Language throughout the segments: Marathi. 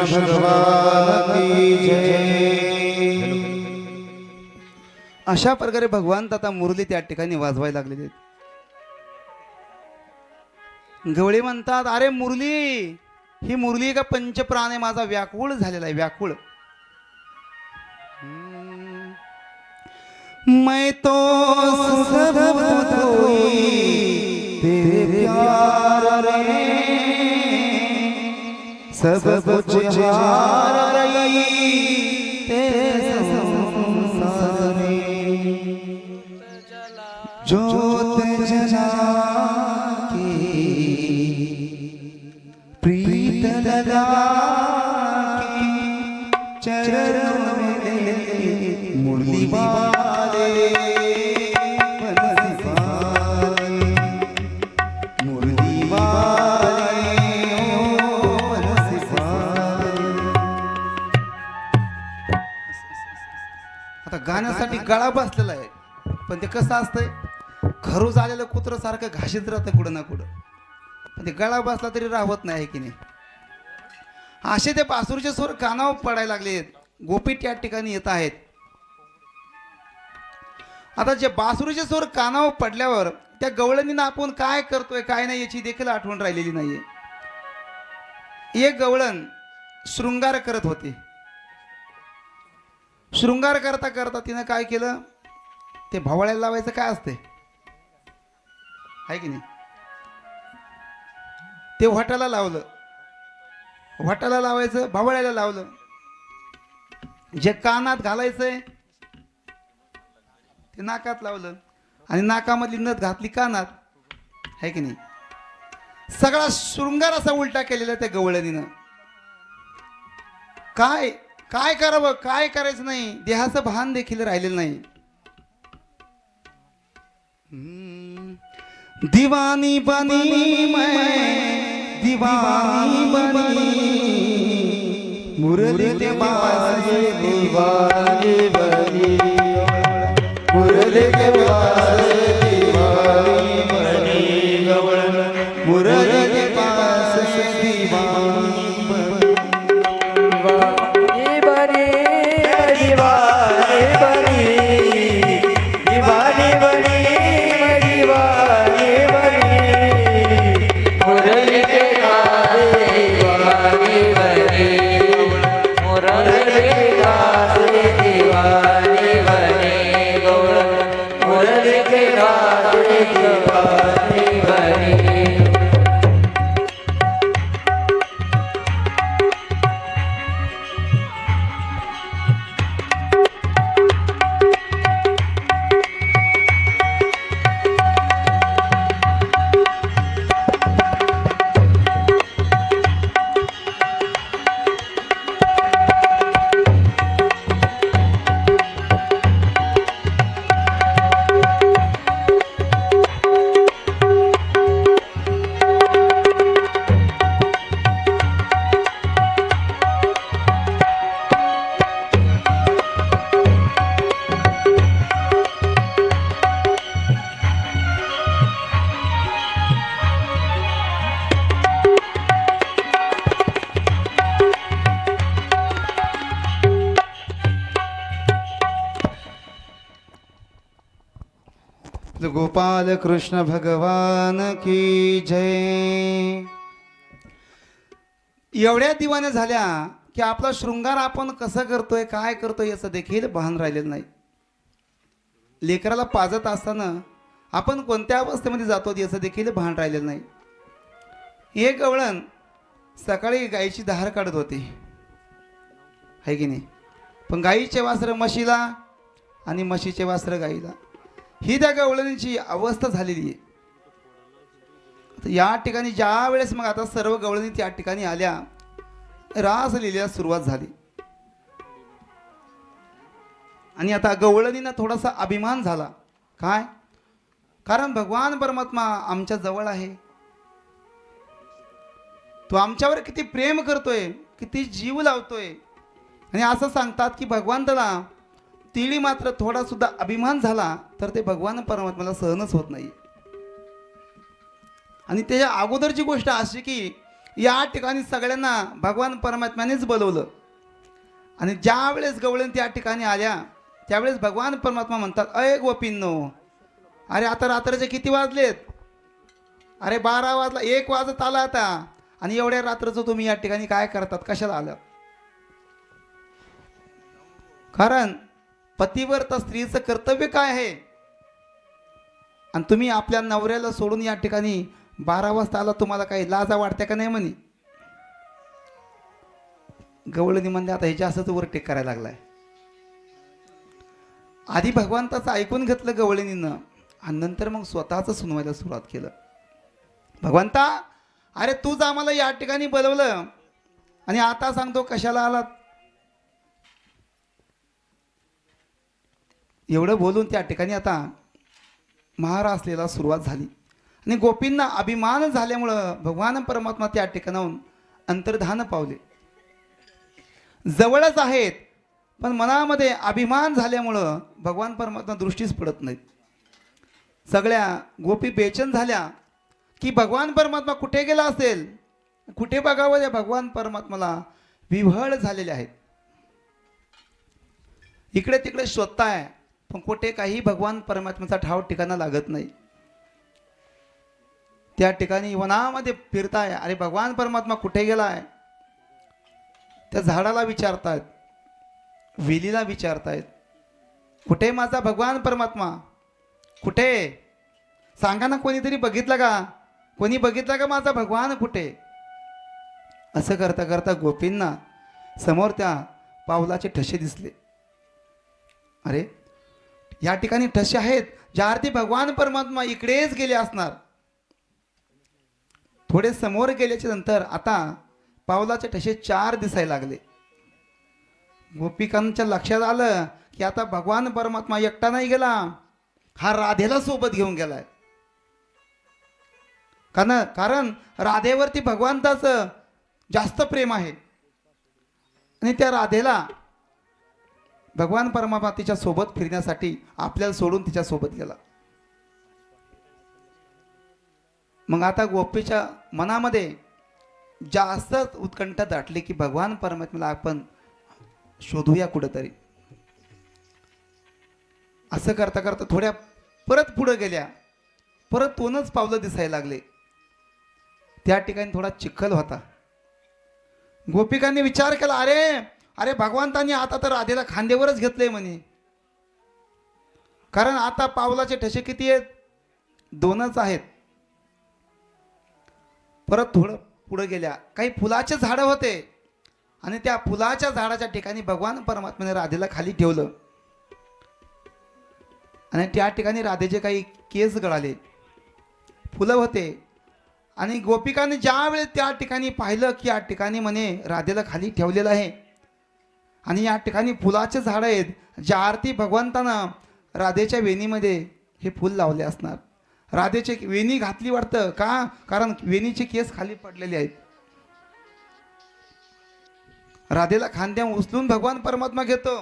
भगवान की जय। अशा प्रकारे भगवान आता मुरली त्या ठिकाणी वाजवायला लागलेले आहेत. गवळी म्हणतात, अरे मुरली, ही मुरली का पंचप्राणे माझा व्याकुळ झालेला आहे, व्याकुळ. मैं तो सब खोई तेरे प्यार रे, सब कुछ हार रही तेरे संसार में, जोत जला के प्रीत लगा के चरणों में मुरली वाले बंसी वाले, मुरली वाले ओ बंसी वाले. आता गाण्यासाठी गळा बसलेला आहे, पण ते कसं असतंय, खरू झालेलं कुत्र सारखं घाशीत राहतं कुठं ना कुठं, पण ते गळा बसला तरी राहत नाही की नाही. असे ते बासुरीचे सूर कानावर पडायला लागलेत. गोपी त्या ठिकाणी येत आहेत. आता जे बासुरीचे सूर कानावर पडल्यावर त्या गवळणीनं आपण काय करतोय काय नाही याची देखील आठवण राहिलेली नाहीये. एक गवळण शृंगार करत होती. शृंगार करता करता तिनं काय केलं, ते भावळ्याला लावायचं काय असते आहे की नाही, ते व्हाटाला लावलं. व्हाटाला लावायचं, भावळ्याला लावलं. जे कानात घालायचंय ते नाकात लावलं, आणि नाकामधली नथ घातली कानात, आहे की नाही. सगळा शृंगार असा उलटा केलेला त्या गवळणीनं. काय काय करावं काय करायचं नाही, देहाचं भान देखील राहिलेलं नाही. दीवानी बनी मैं दीवानी बनी, मुरली के बाजे दीवानी बनी, मुरली के बाजे दीवानी बनी, मुरली के बाजे दीवानी बनी, दीवानी बनी, दीवानी बनी, दीवानी बनी, दीवानी बनी, मुरली के बाजे दीवानी बनी, मुरली के बाजे दीवानी बनी, मुरली के बाजे दीवानी बनी. गोपाल कृष्ण भगवान की जय. एवढ्या दिवाने झाल्या की आपला शृंगार आपण कसं करतोय काय करतोय याचं देखील भान राहिलेलं नाही. लेकराला पाजत असताना आपण कोणत्या अवस्थेमध्ये जातो याचं देखील भान राहिलेलं नाही. एक गवळण सकाळी गाईची धार काढत होती, आहे की नाही, पण गाईचे वासर म्हशीला आणि म्हशीचे वासर गाईला, ही त्या गवळणीची अवस्था झालेली आहे. या ठिकाणी ज्या वेळेस मग आता सर्व गवळणी त्या ठिकाणी आल्या, रासलीला सुरुवात झाली. आणि आता गवळणींना थोडासा अभिमान झाला. काय? कारण भगवान परमात्मा आमच्या जवळ आहे, तो आमच्यावर किती प्रेम करतोय, किती जीव लावतोय. आणि असं सांगतात की भगवंताला तिळी मात्र थोडा सुद्धा अभिमान झाला तर ते भगवान परमात्म्याला सहनच होत नाही. आणि त्याच्या अगोदरची गोष्ट अशी की या ठिकाणी सगळ्यांना भगवान परमात्म्यानेच बोलवलं. आणि ज्या वेळेस गवळण त्या ठिकाणी आल्या त्यावेळेस भगवान परमात्मा म्हणतात, अय गोपींनो, अरे आता रात्रीचे किती वाजलेत? अरे 12 वाजला, 1 वाजत आला आता, आणि एवढ्या रात्रीचं तुम्ही या ठिकाणी काय करतात, कशाला आलं? कारण पतिव्रता स्त्रीचं कर्तव्य काय आहे? आणि तुम्ही आपल्या नवऱ्याला सोडून या ठिकाणी 12 वाजता आला, तुम्हाला काही लाजा वाटते का नाही म्हणे? गवळणी म्हणजे आता ह्याच्या असंच ओव्हरटेक करायला लागलाय. आधी भगवंताचं ऐकून घेतलं गवळणीनं आणि नंतर मग स्वतःच सुनवायला सुरुवात केलं. भगवंता, अरे तूच आम्हाला या ठिकाणी बोलवलं आणि आता सांगतो कशाला आलात? एवढं बोलून त्या ठिकाणी आता महारासलेला सुरुवात झाली. आणि गोपींना अभिमान झाल्यामुळं भगवान परमात्मा त्या ठिकाणाहून अंतर्धान पावले. जवळच आहेत पण मनामध्ये अभिमान झाल्यामुळं भगवान परमात्मा दृष्टीच पडत नाहीत. सगळ्या गोपी बेचैन झाल्या की भगवान परमात्मा कुठे गेला असेल, कुठे बघावं या भगवान परमात्माला विव्हळ झालेले आहेत. इकडे तिकडे शोधताय पण कुठे काही भगवान परमात्म्याचा ठाव ठिकाणा लागत नाही. त्या ठिकाणी वनामध्ये फिरताय, अरे भगवान परमात्मा कुठे गेलाय? त्या झाडाला विचारतायत, वेलीला विचारतायत, कुठे माझा भगवान परमात्मा? कुठे? सांगा ना, कोणीतरी बघितलं का? कोणी बघितलं का माझा भगवान कुठे? असं करता करता गोपींना समोर त्या पावलाचे ठसे दिसले. अरे या ठिकाणी ठसे आहेत, ज्या अर्थी भगवान परमात्मा इकडेच गेले असणार. थोडे समोर गेल्याच्या नंतर आता पावलाचे ठसे 4 दिसायला लागले. गोपिकांच्या लक्षात आलं की आता भगवान परमात्मा एकटा नाही गेला, हा राधेला सोबत घेऊन गेलाय. कारण राधेवरती भगवंताचं जास्त प्रेम आहे आणि त्या राधेला भगवान परमात्मा तिच्या सोबत फिरण्यासाठी आपल्याला सोडून तिच्या सोबत गेला. मग आता गोपीच्या मनामध्ये जास्तच उत्कंठा दाटली की भगवान परमात्म्याला आपण शोधूया कुठंतरी. असं करता करता थोड्या परत पुढे गेल्या, परत 2च पावलं दिसायला लागले. त्या ठिकाणी थोडा चिखल होता. गोपिकांनी विचार केला, अरे अरे भगवंतांनी आता तर राधेला खांद्यावरच घेतलंय म्हणे. कारण आता पावलाचे ठसे किती आहेत? 2च आहेत. परत थोडं पुढे गेल्या, काही फुलाचे झाडं होते आणि त्या फुलाच्या झाडाच्या ठिकाणी भगवान परमात्म्याने राधेला खाली ठेवलं आणि त्या ठिकाणी राधेचे काही केस गळाले, फुलं होते. आणि गोपिकांनी ज्या वेळेस त्या ठिकाणी पाहिलं की या ठिकाणी म्हणे राधेला खाली ठेवलेलं आहे आणि या ठिकाणी फुलाचे झाड आहेत, ज्या अर्थी भगवंतानं राधेच्या वेणीमध्ये हे फूल लावले असणार. राधेचे वेणी घातली वाटतं का? कारण वेणीचे केस खाली पडलेले आहेत. राधेला खांद्या उचलून भगवान परमात्मा घेतो.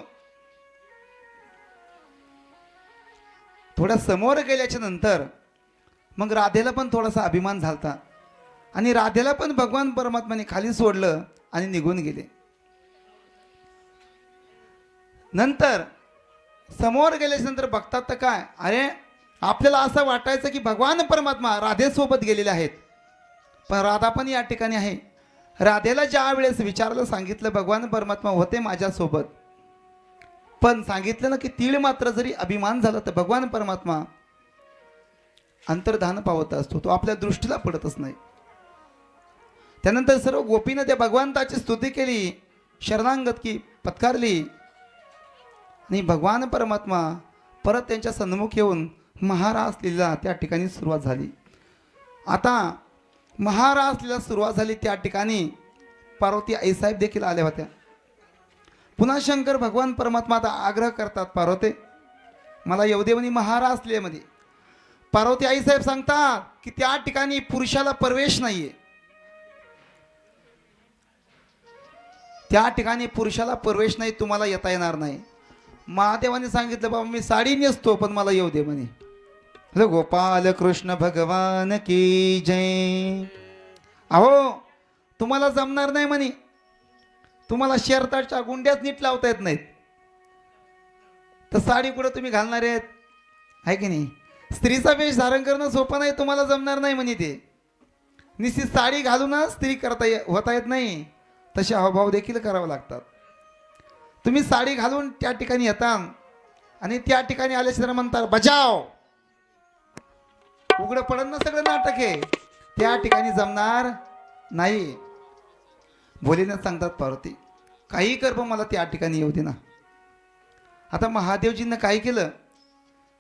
थोड्या समोर गेल्याच्या नंतर मग राधेला पण थोडासा अभिमान झालता आणि राधेला पण भगवान परमात्माने खाली सोडलं आणि निघून गेले. नंतर समोर गेल्याच्या नंतर बघतात तर काय, अरे आपल्याला असं वाटायचं की भगवान परमात्मा राधेसोबत गेलेले आहेत, पण राधा पण या ठिकाणी आहे. राधेला ज्या वेळेस विचारलं, सांगितलं भगवान परमात्मा होते माझ्यासोबत, पण सांगितलं ना की तीळ मात्र जरी अभिमान झाला तर भगवान परमात्मा अंतर्धान पावत असतो, तो आपल्या दृष्टीला पडतच नाही. त्यानंतर सर्व गोपीनं त्या भगवंताची स्तुती केली, शरणागती पत्कारली आणि भगवान परमात्मा परत त्यांच्या सन्मुख येऊन महारास लीला त्या ठिकाणी सुरुवात झाली. आता महारास लीला सुरुवात झाली, त्या ठिकाणी पार्वती आईसाहेब देखील आल्या होत्या. पुन्हा शंकर भगवान परमात्मा आता आग्रह करतात, पार्वती मला येऊ दे म्हणे महारास लीलेमध्ये. पार्वती आईसाहेब सांगतात की त्या ठिकाणी पुरुषाला प्रवेश नाहीये, त्या ठिकाणी पुरुषाला प्रवेश नाही, तुम्हाला येता येणार नाही. महादेवाने सांगितलं बाबा मी साडी नेसतो पण मला येऊ दे म्हणे. गोपाल कृष्ण भगवान की जय. अहो तुम्हाला जमणार नाही म्हणे, तुम्हाला शर्टाच्या गुंड्याच नीट लावता येत नाहीत, तर साडी कुठं तुम्ही घालणार आहेत, आहे की नाही? स्त्रीचा वेश धारण करणं सोपं नाही, तुम्हाला जमणार नाही म्हणे ते. निश्चित साडी घालूनच स्त्री होता येत नाही, तसे हावभाव देखील करावे लागतात. तुम्ही साडी घालून त्या ठिकाणी येता आणि त्या ठिकाणी आल्याच्या म्हणतात बजाव, उघडं पडन ना सगळं नाटक आहे, त्या ठिकाणी जमणार नाही. भोलेनाथ सांगतात पार्वती काही कर पण मला त्या ठिकाणी येऊ दे ना. आता महादेवजींना काय केलं,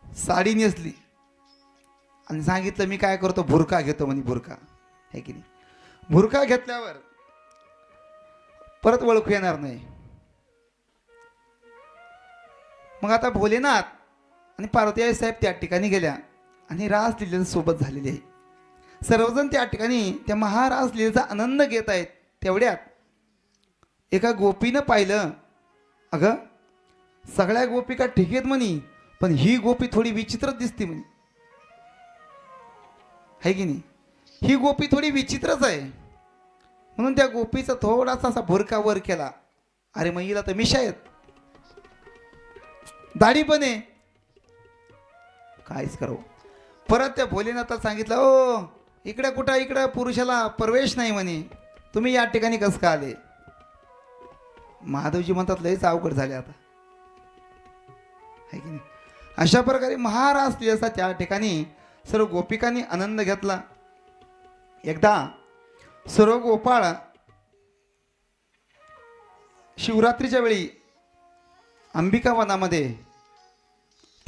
साडी नेसली आणि सांगितलं मी काय करतो, बुरका घेतो म्हणे. बुरका आहे की नाही? बुरका घेतल्यावर परत ओळखू येणार नाही. मग आता भोलेनाथ आणि पार्वती आई साहेब त्या ठिकाणी गेल्या आणि रासलीलेला सोबत झालेली आहे. सर्वजण त्या ठिकाणी त्या महारासलीलेचा आनंद घेत आहेत. तेवढ्यात एका गोपीनं पाहिलं, अगं सगळ्या गोपिका ठीक आहेत म्हणी, पण ही गोपी थोडी विचित्रच दिसते म्हणे, आहे की नाही? ही गोपी थोडी विचित्रच आहे. म्हणून त्या गोपीचा थोडासा असा भुरका वर केला. अरे मग हिला तर मिशा आहेत, दाढी पण आहे, काहीच करावं. परत त्या भोलेनाथाला सांगितलं, ओ इकडे कुठं, इकडं पुरुषाला प्रवेश नाही म्हणे, तुम्ही या ठिकाणी कसं का आले? महादेवजी म्हणतात लयच अवघड झाले आता, आहे की नाही? अशा प्रकारे महाराष्ट्रीयचा त्या ठिकाणी सर्व गोपिकांनी आनंद घेतला. एकदा सर्व गोपाळ शिवरात्रीच्या वेळी अंबिका वनामध्ये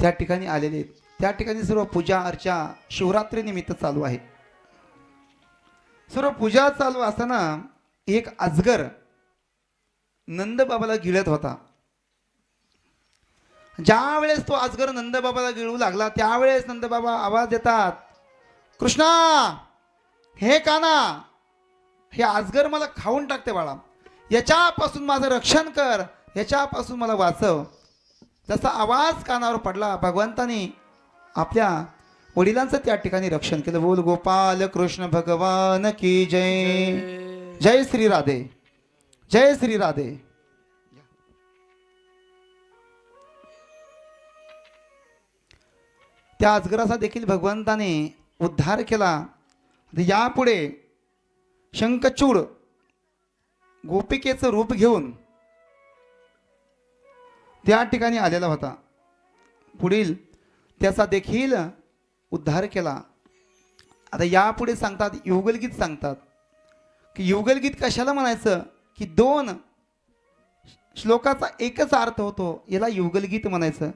त्या ठिकाणी आलेले. त्या ठिकाणी सर्व पूजा अर्चा शिवरात्री निमित्त चालू आहे. सर्व पूजा चालू असताना एक अजगर नंदबाबाला गिळत होता. ज्या वेळेस तो अजगर नंदबाबाला गिळू लागला त्यावेळेस नंदबाबा आवाज देतात, कृष्णा, हे काना, हे अजगर मला खाऊन टाकते बाळा, याच्यापासून माझं रक्षण कर, याच्यापासून मला वाचव. जसा आवाज कानावर पडला भगवंतानी आपल्या वडिलांचं त्या ठिकाणी रक्षण केलं. बोल गोपाल कृष्ण भगवान की जय. जय श्री राधे, जय श्री राधे. त्या अजगराचा देखील भगवंताने उद्धार केला. यापुढे शंखचूड गोपिकेचं रूप घेऊन त्या ठिकाणी आलेला होता. पुढील त्याचा देखील उद्धार केला. आता यापुढे सांगतात, युगलगीत सांगतात की युगलगीत कशाला म्हणायचं, की 2 श्लोकाचा एकच अर्थ होतो, याला युगलगीत म्हणायचं.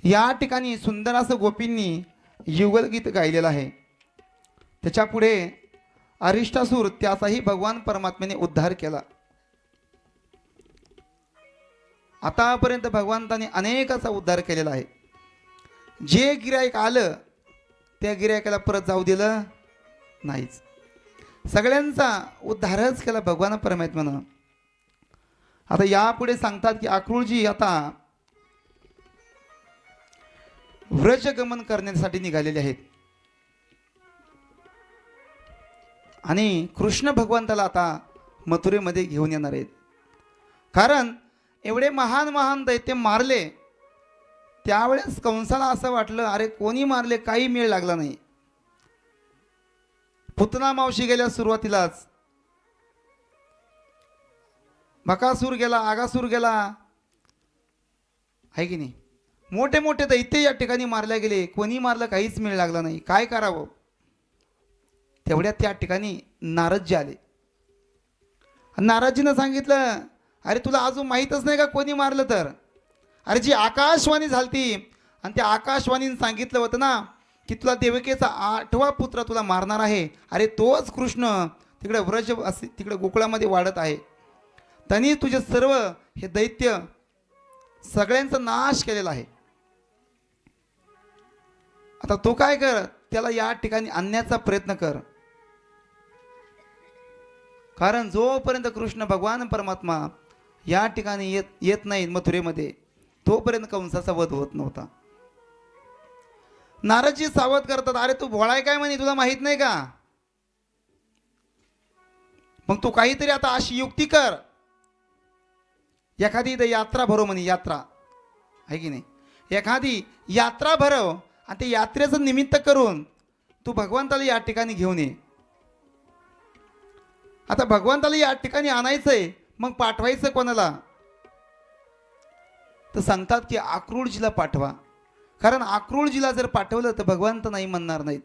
या ठिकाणी सुंदर असं गोपींनी युगलगीत गायलेलं आहे. त्याच्या पुढे अरिष्टासूर त्याचाही भगवान परमात्म्याने उद्धार केला. आतापर्यंत भगवंताने अनेकाचा उद्धार केलेला आहे. जे गिरायक आलं त्या गिरायकाला परत जाऊ दिलं नाहीच. सगळ्यांचा उद्धारच केला भगवान परमात्म्यानं. आता यापुढे सांगतात की अक्रूरजी आता व्रजगमन करण्यासाठी निघालेले आहेत आणि कृष्ण भगवंताला आता मथुरेमध्ये घेऊन येणार आहेत. कारण एवढे महान महान दैत्य मारले, त्यावेळेस कंसाला असं वाटलं, अरे कोणी मारले, काही मेळ लागला नाही. पुतना मावशी गेल्या सुरुवातीलाच, बकासूर गेला, आगासूर गेला, आहे की नाही? मोठे मोठे दैत्य या ठिकाणी मारले गेले, कोणी मारलं काहीच मेळ लागला नाही. काय करावं? तेवढ्यात त्या ठिकाणी नारदजी आले. नारदजीनं सांगितलं, अरे तुला अजून माहीतच नाही का कोणी मारलं तर? अरे जी आकाशवाणी झालती आणि त्या आकाशवाणीने सांगितलं होतं ना की तुला देवकीचा 8वा पुत्र तुला मारणार आहे. अरे तोच कृष्ण तिकडे व्रज तिकडे गोकुळामध्ये वाढत आहे. त्यांनी तुझे सर्व हे दैत्य सगळ्यांचा नाश केलेला आहे. आता तू काय कर, त्याला या ठिकाणी आणण्याचा प्रयत्न कर. कारण जोपर्यंत कृष्ण भगवान परमात्मा या ठिकाणी येत नाही मथुरेमध्ये, तोपर्यंत कंसाचा वध होत नव्हता. नारदजी सावध करतात, अरे तू भोळाय काय म्हणे, तुला माहित नाही का? मग तू काहीतरी आता अशी युक्ती कर, एखादी इथं यात्रा भरव म्हणे, यात्रा आहे की नाही, एखादी यात्रा भरव आणि ते यात्रेचं निमित्त करून तू भगवंताला या ठिकाणी घेऊन ये. आता भगवंताला या ठिकाणी आणायचंय, मग पाठवायचं कोणाला? तर सांगतात की अक्रूरजीला पाठवा. कारण अक्रूरजीला जर पाठवलं तर भगवंत नाही म्हणणार नाहीत.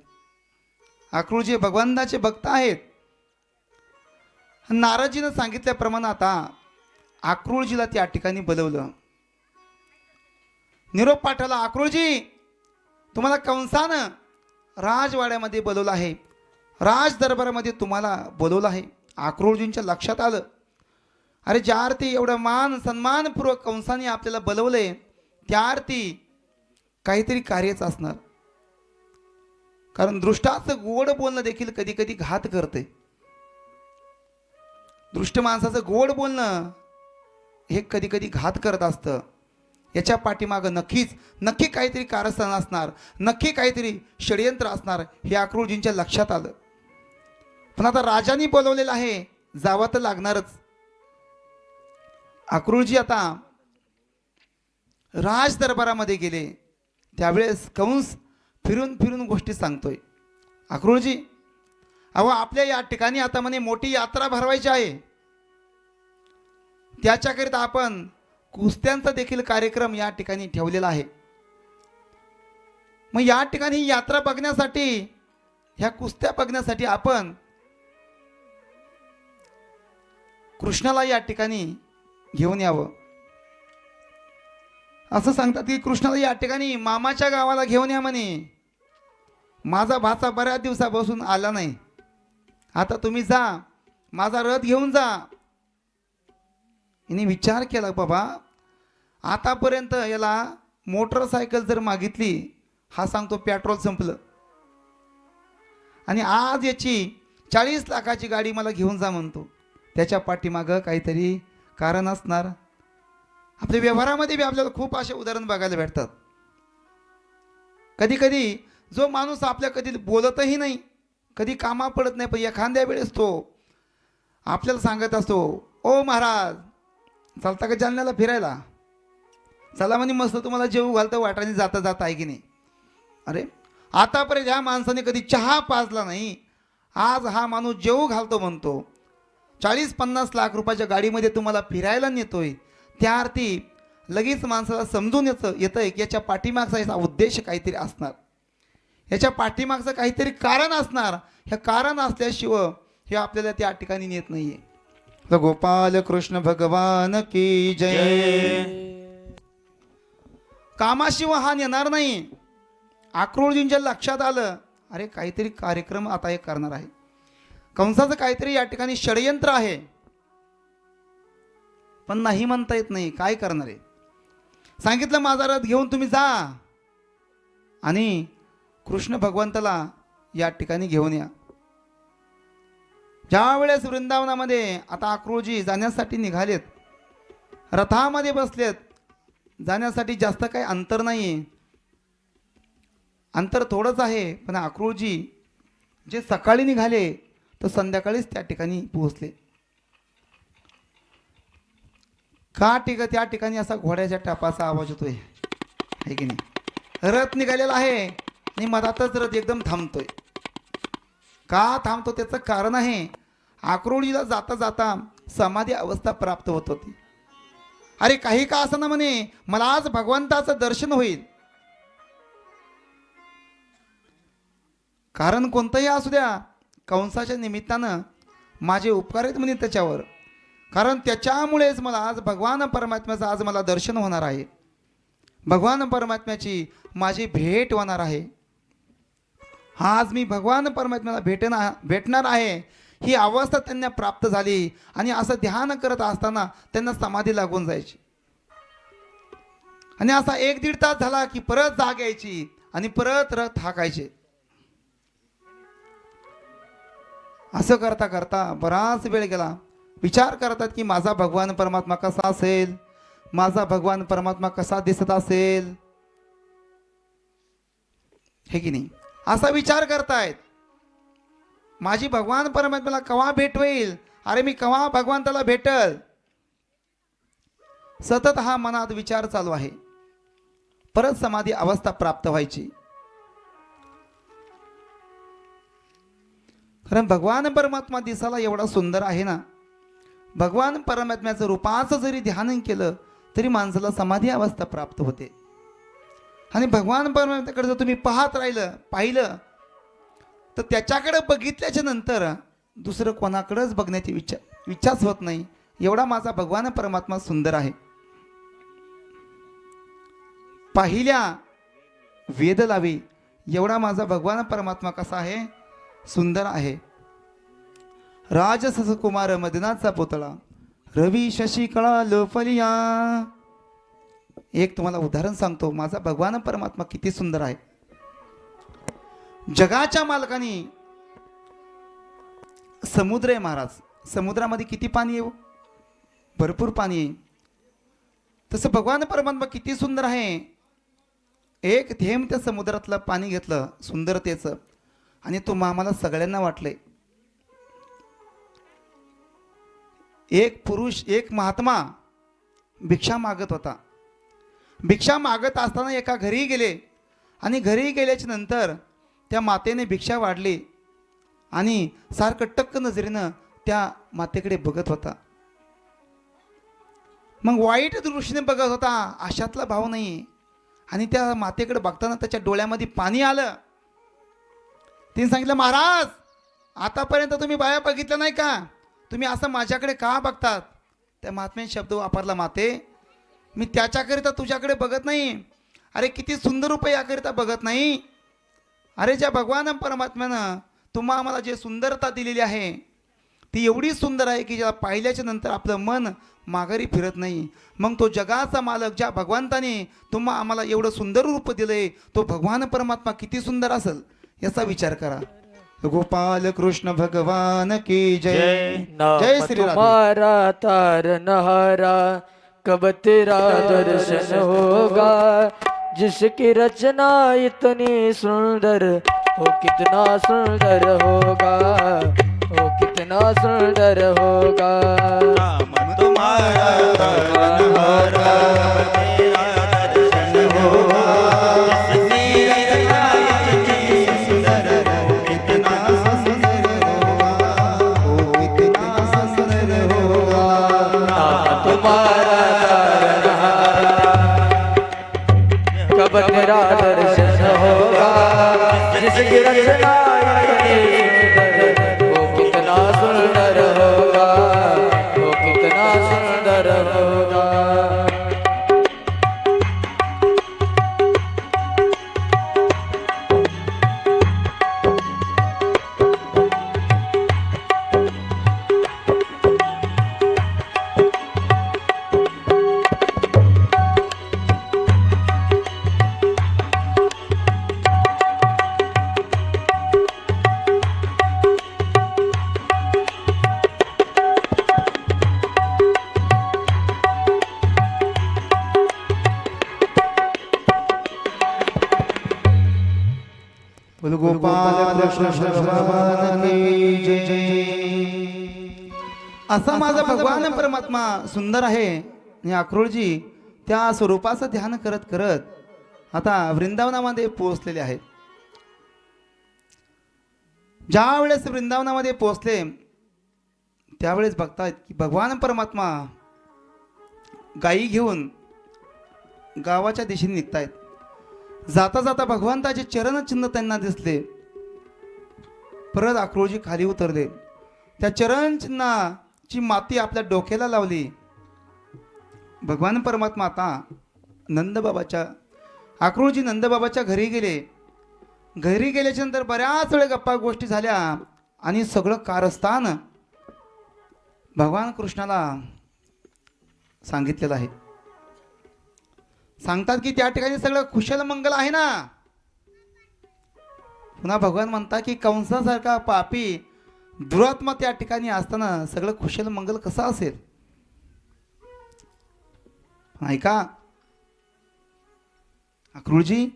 अक्रूरजी भगवंताचे भक्त आहेत. नारदजीनं सांगितल्याप्रमाणे आता अक्रूरजीला त्या ठिकाणी बोलवलं, निरोप पाठवला. अक्रूरजी, तुम्हाला कंसानं राजवाड्यामध्ये बोलवलं आहे, राज दरबारामध्ये तुम्हाला बोलवलं आहे. अक्रूरजींच्या लक्षात आलं, अरे ज्या अर्थी एवढं मान सन्मानपूर्वक कंसाने आपल्याला बोलवलंय त्या अर्थी काहीतरी कार्यच असणार. कारण दृष्टाचं गोड बोलणं देखील कधी कधी घात करते. दृष्ट माणसाचं गोड बोलणं हे कधी कधी घात करत असतं. याच्या पाठीमागं नक्की काहीतरी कारस्थान असणार, नक्की काहीतरी षडयंत्र असणार, हे अक्रूरजींच्या लक्षात आलं. पण आता राजांनी बोलवलेलं आहे, जावं तर लागणारच. अक्रूरजी आता राज दरबारामध्ये गेले. त्यावेळेस कंस फिरून गोष्टी सांगतोय. अक्रूरजी, अहो आपल्या या ठिकाणी आता म्हणे मोठी यात्रा भरवायची आहे, त्याच्याकरिता आपण कुस्त्यांचा देखील कार्यक्रम या ठिकाणी ठेवलेला आहे. मग या ठिकाणी यात्रा बघण्यासाठी, ह्या कुस्त्या बघण्यासाठी आपण कृष्णाला या ठिकाणी घेऊन यावं. असं सांगतात की कृष्णाला या ठिकाणी मामाच्या गावाला घेऊन या म्हणे. माझा भाचा बऱ्याच दिवसापासून आला नाही, आता तुम्ही जा, माझा रथ घेऊन जा. हिने विचार केला, बाबा आतापर्यंत याला मोटरसायकल जर मागितली, हा सांगतो पेट्रोल संपलं, आणि आज याची 40 लाखाची गाडी मला घेऊन जा म्हणतो. त्याच्या पाठीमागं काहीतरी कारण असणार. आपल्या व्यवहारामध्ये बी आपल्याला खूप असे उदाहरण बघायला भेटतात. कधी कधी जो माणूस आपल्या कधी बोलतही नाही, कधी कामा पडत नाही, पण एखाद्या वेळेस तो आपल्याला सांगत असतो, ओ महाराज चालता का जालन्याला फिरायला, चला म्हणे मस्त तुम्हाला जेवू घालतं वाटाने जाता जाता, आहे की नाही. अरे आतापर्यंत ह्या माणसाने कधी चहा पाजला नाही, आज हा माणूस जेवू घालतो म्हणतो, 40-50 लाख रुपयाच्या गाडीमध्ये तुम्हाला फिरायला नेतोय. त्या अर्थी लगेच माणसाला समजून येतं की याच्या पाठीमागचा याचा उद्देश काहीतरी असणार, याच्या पाठीमागचं काहीतरी कारण असणार. हे कारण असल्याशिवाय हे आपल्याला त्या ठिकाणी नेत नाहीये. तर गोपाल कृष्ण भगवान की जय. कामाशिवाय हा नेणार नाही. अक्रूरजींच्या लक्षात आलं, अरे काहीतरी कार्यक्रम आता हे करणार आहे, कंसाचं काहीतरी या ठिकाणी षडयंत्र आहे. पण नाही म्हणता येत नाही, काय करणार आहे. सांगितलं माझा रथ घेऊन तुम्ही जा आणि कृष्ण भगवंताला या ठिकाणी घेऊन या. ज्या वेळेस वृंदावनामध्ये आता अक्रूरजी जाण्यासाठी निघालेत, रथामध्ये बसलेत, जाण्यासाठी जास्त काही अंतर नाही, अंतर थोडंच आहे. पण अक्रूरजी जे सकाळी निघाले तर संध्याकाळीच त्या ठिकाणी पोहोचले. त्या ठिकाणी असा घोड्याच्या टापाचा आवाज होतोय, आहे की नाही. रथ निघालेला आहे आणि मधातच रथ एकदम थांबतोय. का थांबतो त्याचं कारण आहे, अक्रूरजीला जाता जाता समाधी अवस्था प्राप्त होत होती. अरे काही का असं ना म्हणे, मला आज भगवंताचं दर्शन होईल. कारण कोणतंही असू द्या, कंसाच्या निमित्तानं माझे उपकार आहेत म्हणे त्याच्यावर. कारण त्याच्यामुळेच मला आज भगवान परमात्म्याचं आज मला दर्शन होणार आहे, भगवान परमात्म्याची माझी भेट होणार आहे. आज मी भगवान परमात्म्याला भेटणार आहे, ही अवस्था त्यांना प्राप्त झाली. आणि असं ध्यान करत असताना त्यांना समाधी लागून जायची. आणि असा 1-1.5 तास झाला की परत जाग यायची आणि परत रथ हाकायचे. असं करता करता बराच वेळ गेला. विचार करतात की माझा भगवान परमात्मा कसा असेल, माझा भगवान परमात्मा कसा दिसत असेल, हे की नाही, असा विचार करतायत. माझी भगवान परमात्म्याला केव्हा भेट होईल, अरे मी केव्हा भगवंताला भेटल, सतत हा मनात विचार चालू आहे. परत समाधी अवस्था प्राप्त व्हायची. कारण भगवान परमात्मा दिसायला एवढा सुंदर आहे ना, भगवान परमात्म्याचं रूपाचं जरी ध्यान केलं तरी माणसाला समाधी अवस्था प्राप्त होते. आणि भगवान परमात्म्याकडे जर तुम्ही पाहिलं तर त्याच्याकडे बघितल्याच्या नंतर दुसरं कोणाकडेच बघण्याची इच्छाच होत नाही. एवढा माझा भगवान परमात्मा सुंदर आहे. पाहिल्या वेद लावे एवढा माझा भगवान परमात्मा कसा आहे, सुंदर आहे. राजसस कुमार मदनाचा पुतळा रवी शशी कळा लोफलिया. एक तुम्हाला उदाहरण सांगतो, माझा भगवान परमात्मा किती सुंदर आहे. जगाच्या मालकाने समुद्र आहे महाराज. समुद्रामध्ये किती पाणी आहे, भरपूर पाणी आहे. तसं भगवान परमात्मा किती सुंदर आहे. एक थेंब त्या समुद्रातलं पाणी घेतलं सुंदरतेचं आणि आम्हाला सगळ्यांना वाटलंय. एक पुरुष, एक महात्मा भिक्षा मागत होता. भिक्षा मागत असताना एका घरी गेले आणि घरी गेल्याच्या नंतर त्या मातेने भिक्षा वाढली आणि सारखं टक्क नजरेनं त्या मातेकडे बघत होता. मग वाईट दृष्टीने बघत होता, अशातला भाव नाही. आणि त्या मातेकडे बघताना त्याच्या डोळ्यामध्ये पाणी आलं. तिने सांगितलं, महाराज आतापर्यंत तुम्ही बाया बघितलं नाही का, तुम्ही असं माझ्याकडे का बघतात. त्या महात्म्याने शब्द वापरला, माते मी त्याच्याकरिता तुझ्याकडे बघत नाही, अरे किती सुंदर रूप याकरिता बघत नाही. अरे ज्या भगवान परमात्म्यानं आम्हाला जे सुंदरता दिलेली आहे ती एवढी सुंदर आहे की ज्याला पाहिल्याच्या नंतर आपलं मन माघारी फिरत नाही. मग तो जगाचा मालक ज्या भगवंताने आम्हाला एवढं सुंदर रूप दिलंय, तो भगवान परमात्मा किती सुंदर असेल याचा विचार करा. गोपाल कृष्ण भगवान की जय. जय श्री राधे. तुम्हारा तारनहारा कब तेरा दर्शन होगा, जिसकी रचना इतनी सुंदर हो कितना सुंदर होगा, हो कितना सुंदर होगा. राम तुम्हारा तारनहारा तेरा दर्शन होगा, जिसकी रचना इतनी सुंदर हो कितना सुंदर होगा, हो कितना सुंदर होगा. नाम तुम्हारा तारनहारा कब तेरा दर्शन होगा, जिसकी रचना इतनी सुंदर वो कितना सुंदर होगा, वो कितना सुंदर होगा. बोल गोपाल कृष्ण भगवान की जय. असा माझा भगवान परमात्मा सुंदर आहे. आणि अक्रूरजी त्या स्वरूपाचं ध्यान करत करत आता वृंदावनामध्ये पोहोचलेले आहेत. ज्या वेळेस वृंदावनामध्ये पोहोचले त्यावेळेस बघतायत की भगवान परमात्मा गायी घेऊन गावाच्या दिशेने निघतायत. जाता जाता भगवंताचे चरणचिन्ह त्यांना दिसले. परत अक्रूरजी खाली उतरले. त्या चरणचिन्हाची माती आपल्या डोक्याला लावली. भगवान परमात्मा आता नंदबाबाच्या अक्रूरजी नंदबाबाच्या घरी गेले. घरी गेल्याच्या नंतर बऱ्याच वेळ गप्पा गोष्टी झाल्या आणि सगळं कारस्थान भगवान कृष्णाला सांगितलेलं आहे. सांगतात की त्या ठिकाणी सगळं कुशल मंगल आहे ना. पुन्हा भगवान म्हणतात की कंसासारखा पापी दुरात्मा त्या ठिकाणी असताना सगळं कुशल मंगल कसं असेल. ऐका अक्रूरजी,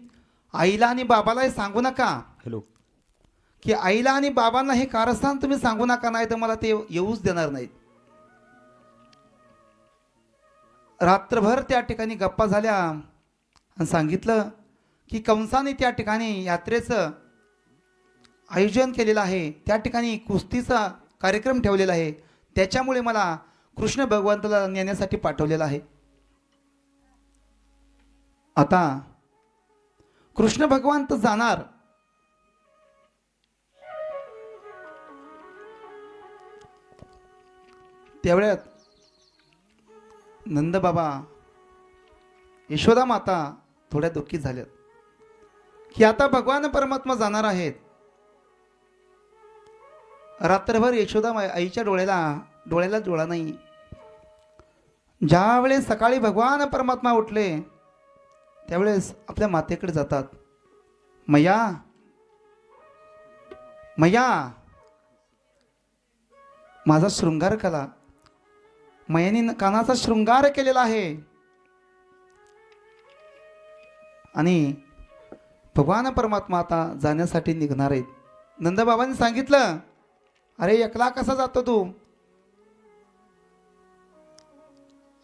आईला आणि बाबाला सांगू नका हॅलो की आईला आणि बाबांना हे कारस्थान तुम्ही सांगू नका, नाही तर मला ते येऊच देणार नाहीत. रात्रभर त्या ठिकाणी गप्पा झाल्या आणि सांगितलं की कंसाने त्या ठिकाणी यात्रेचं आयोजन केलेलं आहे, त्या ठिकाणी कुस्तीचा कार्यक्रम ठेवलेला आहे, त्याच्यामुळे मला कृष्ण भगवंताला नेण्यासाठी पाठवलेलं आहे. आता कृष्ण भगवंत जाणार. त्यावेळेत नंद बाबा, यशोदा माता थोड्या दुःखी झाल्यात की आता भगवान परमात्मा जाणार आहेत. रात्रभर यशोदा आईच्या डोळ्याला डोळा नाही. ज्या वेळेस सकाळी भगवान परमात्मा उठले त्यावेळेस आपल्या मातेकडे जातात. मैया मैया, माझा शृंगार कला. मैयाने कानाचा शृंगार केलेला आहे आणि भगवान परमात्मा आता जाण्यासाठी निघणार आहेत. नंदबाबांनी सांगितलं, अरे एकला कसा जातो तू?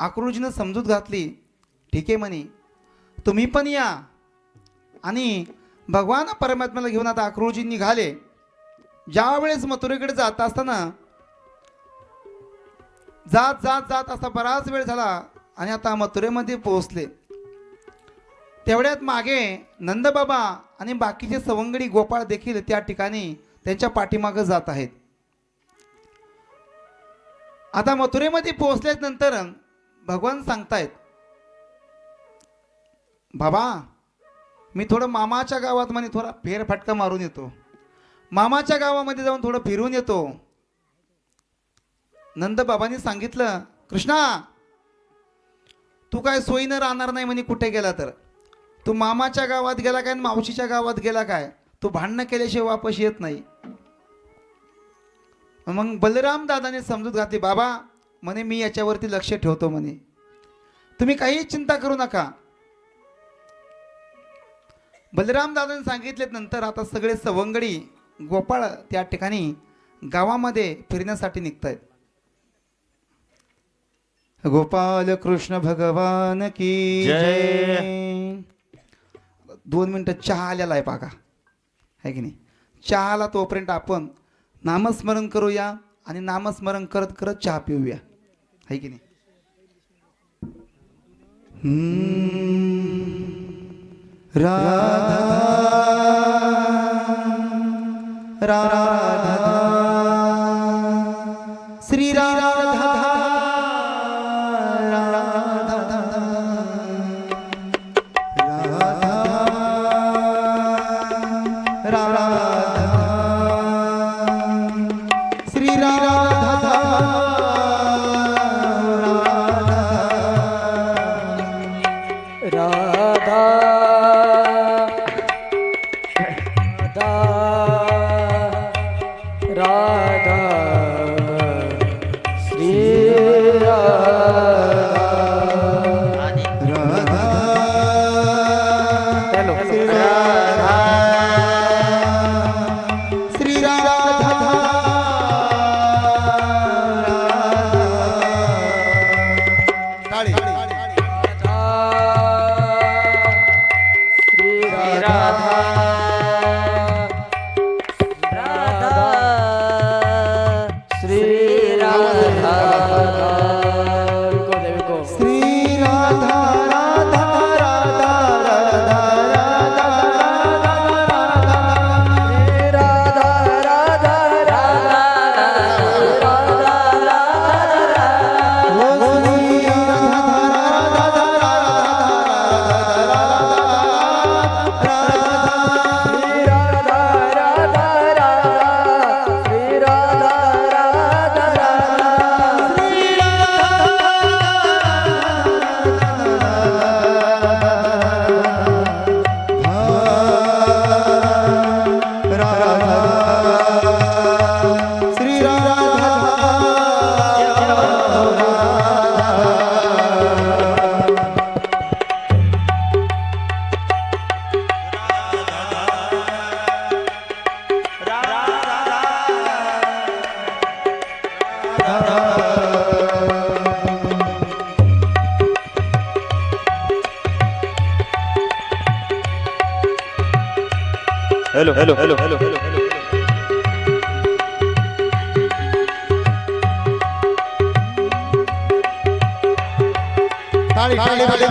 अक्रूरजीनं समजूत घातली. ठीक आहे म्हणे, तुम्ही पण या. आणि भगवान परमात्म्याला घेऊन आता अक्रूरजी निघाले. ज्या वेळेस मथुरेकडे जात असताना जात जात जात असा बराच वेळ झाला आणि आता मथुरेमध्ये पोहोचले. तेवढ्यात मागे नंदबाबा आणि बाकीचे सवंगडी गोपाळ देखील त्या ठिकाणी त्यांच्या पाठीमागं जात आहेत. आता मथुरेमध्ये पोहोचल्यानंतर भगवान सांगतायत, बाबा मी थोडं मामाच्या गावात म्हणे थोडा फेरफटका मारून येतो, मामाच्या गावामध्ये जाऊन थोडं फिरून येतो. नंदबाबांनी सांगितलं, कृष्णा तू काय सोयीनं राहणार नाही म्हणे कुठे गेला तर. तू मामाच्या गावात गेला काय आणि मावशीच्या गावात गेला काय, तू भांडणं केल्याशिवाय वापस येत नाही. मग बलराम दादाने समजूत घातली, बाबा म्हणे मी याच्यावरती लक्ष ठेवतो म्हणे, तुम्ही काही चिंता करू नका. बलराम दादाने सांगितले. नंतर आता सगळे सवंगडी गोपाळ त्या ठिकाणी गावामध्ये फिरण्यासाठी निघतायत. गोपाल कृष्ण भगवान की जय. 2 मिनिटं चहा आलेला आहे पाका, आहे की नाही? चहाला तोपर्यंत आपण नामस्मरण करूया आणि नामस्मरण करत करत चहा पिऊया, आहे की नाही? Radha Radha Shri Radha hello hello hello hello hello टाळी टाळी टाळी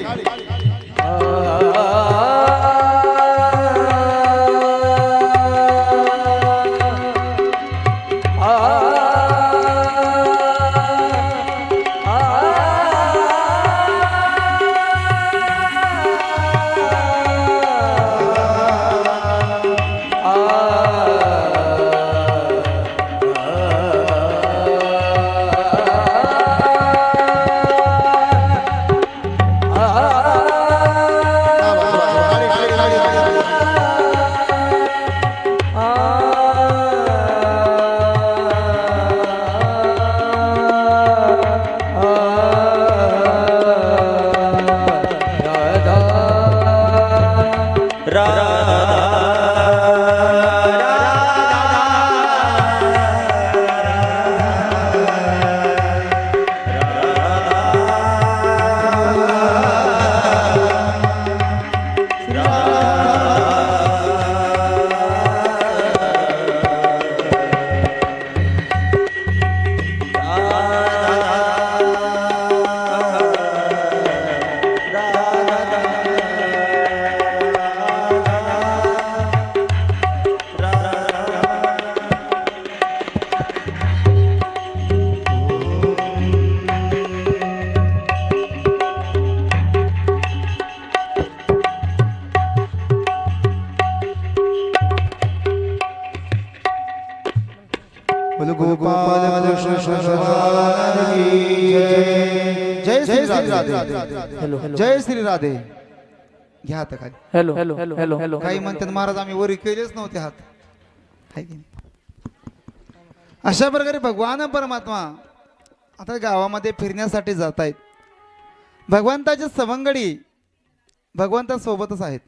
टाळी. बोलो गोपाल कृष्ण भगवान की जय. जय श्री राधे. हॅलो जय श्री राधे. घ्या हात खाली. Hello hello hello hello hello काही म्हणतात महाराज आम्ही वरी केलेच नव्हते हात. हाय की नाही? अशा प्रकारे भगवान परमात्मा आता गावामध्ये फिरण्यासाठी जात आहेत. भगवंताचे सवंगडी भगवंतासोबतच आहेत.